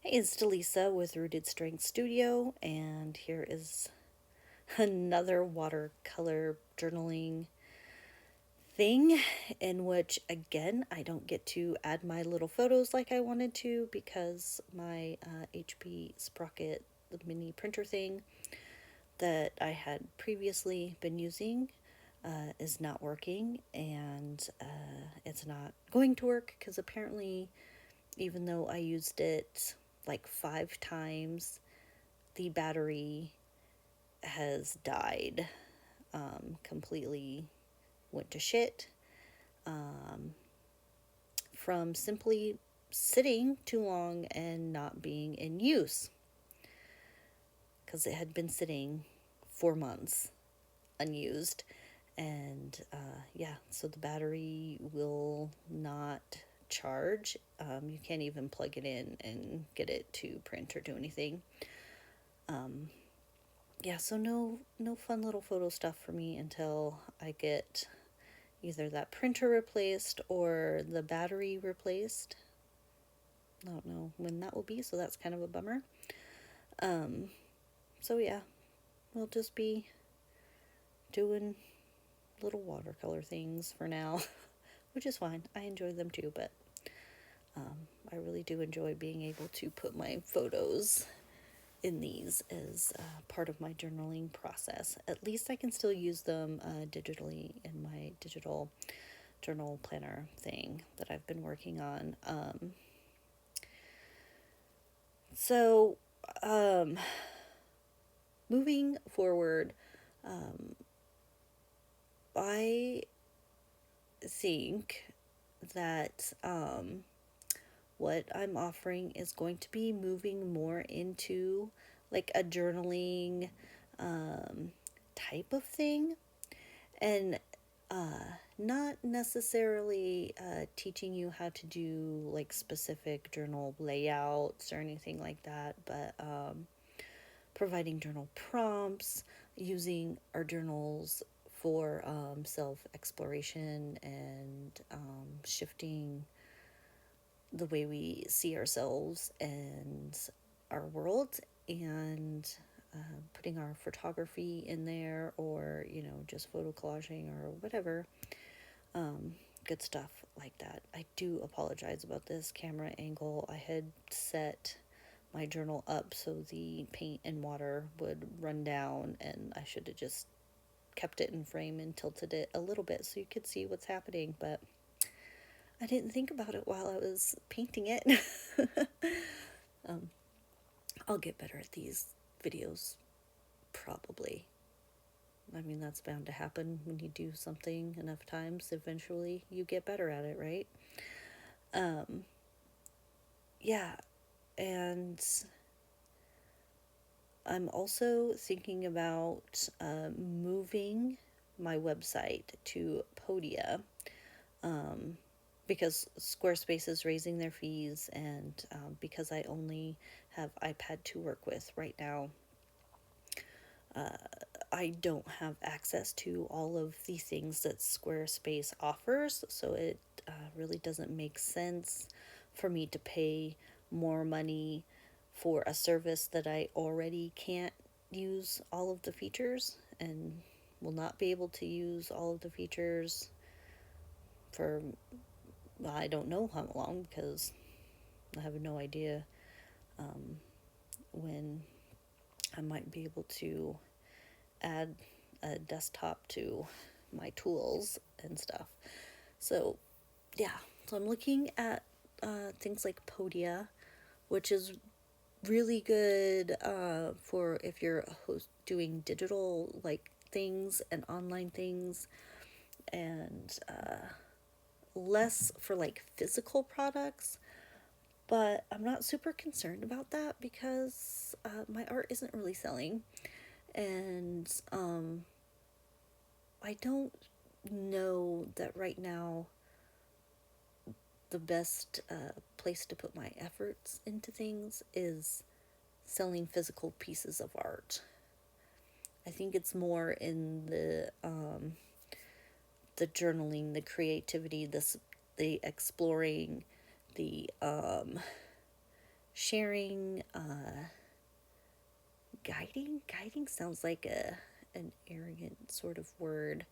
Hey, it's Delisa with Rooted Strength Studio, and here is another watercolor journaling thing in which, again, I don't get to add my little photos like I wanted to because my HP Sprocket, the mini printer thing that I had previously been using, is not working, and it's not going to work because apparently, even though I used it like 5 times, the battery has died, completely went to shit, um, from simply sitting too long and not being in use because it had been sitting 4 months unused. And yeah, so the battery will not charge. You can't even plug it in and get it to print or do anything. Um, yeah, so no fun little photo stuff for me until I get either that printer replaced or the battery replaced. I don't know when that will be, so that's kind of a bummer. Um, so yeah, we'll just be doing little watercolor things for now, which is fine. I enjoy them too, but I really do enjoy being able to put my photos in these as part of my journaling process. At least I can still use them digitally in my digital journal planner thing that I've been working on. So, um, moving forward, um, I think that what I'm offering is going to be moving more into like a journaling um, type of thing, and not necessarily teaching you how to do like specific journal layouts or anything like that, but providing journal prompts, using our journals for self exploration and shifting the way we see ourselves and our world, and putting our photography in there, or just photo collaging or whatever, um, good stuff like that. I do apologize about this camera angle. I had set my journal up so the paint and water would run down, and I should have just kept it in frame and tilted it a little bit so you could see what's happening, but I didn't think about it while I was painting it. um, I'll get better at these videos, probably. I mean, that's bound to happen when you do something enough times. Eventually, you get better at it, right? Um, yeah, and I'm also thinking about moving my website to Podia, um, because Squarespace is raising their fees, and because I only have iPad to work with right now, uh, I don't have access to all of the things that Squarespace offers, so it really doesn't make sense for me to pay more money for a service that I already can't use all of the features and will not be able to use all of the features for I don't know how long, because I have no idea um, when I might be able to add a desktop to my tools and stuff. So, yeah, so I'm looking at things like Podia, which is really good for if you're doing digital like things and online things, and less for like physical products. But I'm not super concerned about that because my art isn't really selling, and I don't know that right now the best place to put my efforts into things is selling physical pieces of art. I think it's more in the journaling, the creativity, the exploring, the sharing, guiding sounds like an arrogant sort of word.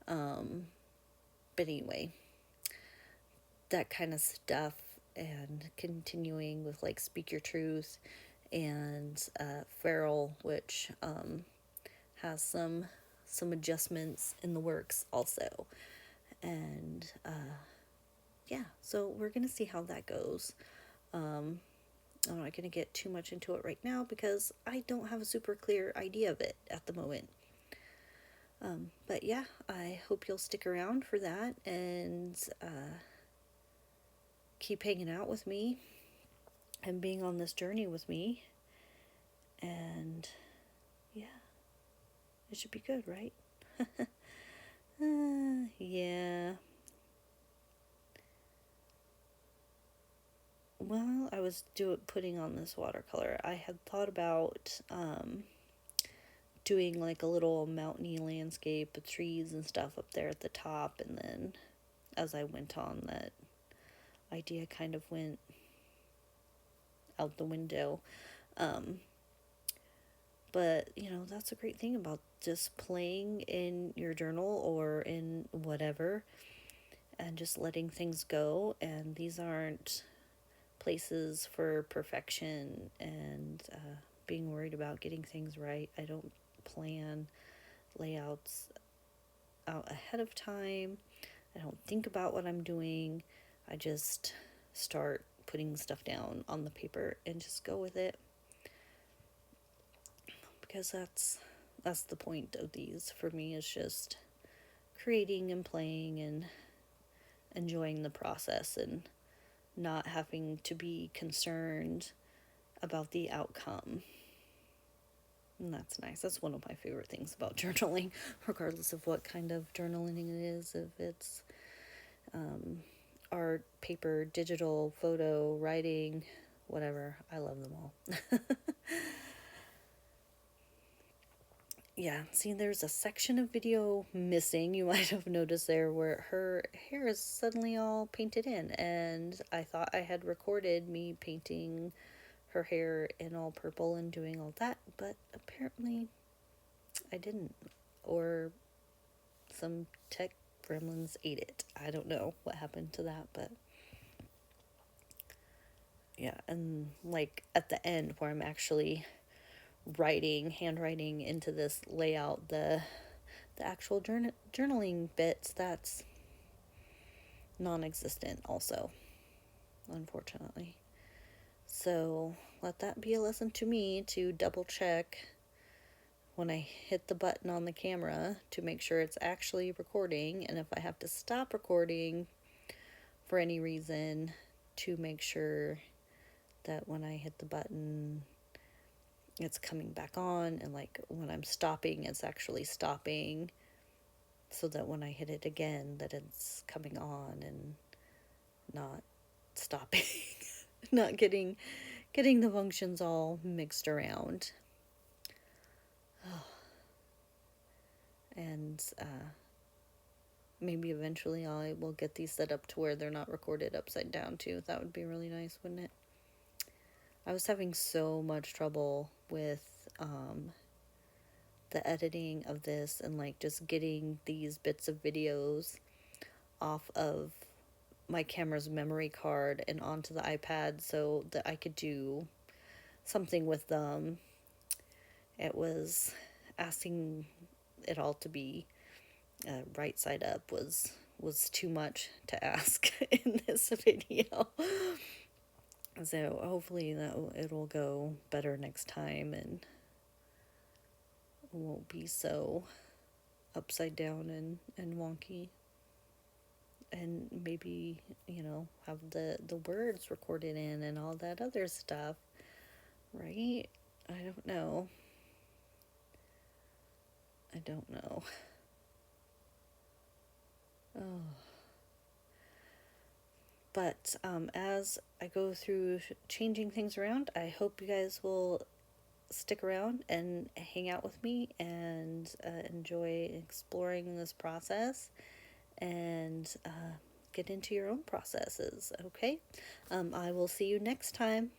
But anyway, that kind of stuff, and continuing with like Speak Your Truth and Feral, which has some adjustments in the works also. And yeah, so we're gonna see how that goes. I'm not gonna get too much into it right now because I don't have a super clear idea of it at the moment. But yeah, I hope you'll stick around for that and keep hanging out with me and being on this journey with me. And yeah, it should be good, right? Yeah. Well, I was putting on this watercolor. I had thought about doing like a little mountainy landscape with trees and stuff up there at the top, and then as I went on, that idea kind of went out the window. But that's a great thing about just playing in your journal or in whatever and just letting things go. And these aren't places for perfection and being worried about getting things right. I don't plan layouts out ahead of time. I don't think about what I'm doing. I just start putting stuff down on the paper and just go with it. Because that's the point of these for me, is just creating and playing and enjoying the process and not having to be concerned about the outcome. And that's nice. That's one of my favorite things about journaling, regardless of what kind of journaling it is. If it's art, paper, digital, photo, writing, whatever. I love them all. Yeah, see, there's a section of video missing. You might have noticed there where her hair is suddenly all painted in, and I thought I had recorded me painting her hair in all purple and doing all that, but apparently I didn't. Or some tech gremlins ate it. I don't know what happened to that, but yeah, and like at the end where I'm actually handwriting into this layout, the actual journaling bits, that's non-existent also, unfortunately. So let that be a lesson to me to double check when I hit the button on the camera to make sure it's actually recording, and if I have to stop recording for any reason, to make sure that when I hit the button it's coming back on, and like when I'm stopping it's actually stopping, so that when I hit it again that it's coming on and not stopping. Not getting the functions all mixed around. And maybe eventually I will get these set up to where they're not recorded upside down too. That would be really nice, wouldn't it? I was having so much trouble with the editing of this, and like just getting these bits of videos off of my camera's memory card and onto the iPad so that I could do something with them. It was asking it all to be right side up was too much to ask in this video. So hopefully that it'll go better next time and won't be so upside down and wonky. And maybe, have the words recorded in and all that other stuff, right? I don't know. Oh. But as I go through changing things around, I hope you guys will stick around and hang out with me and enjoy exploring this process and get into your own processes, okay? I will see you next time.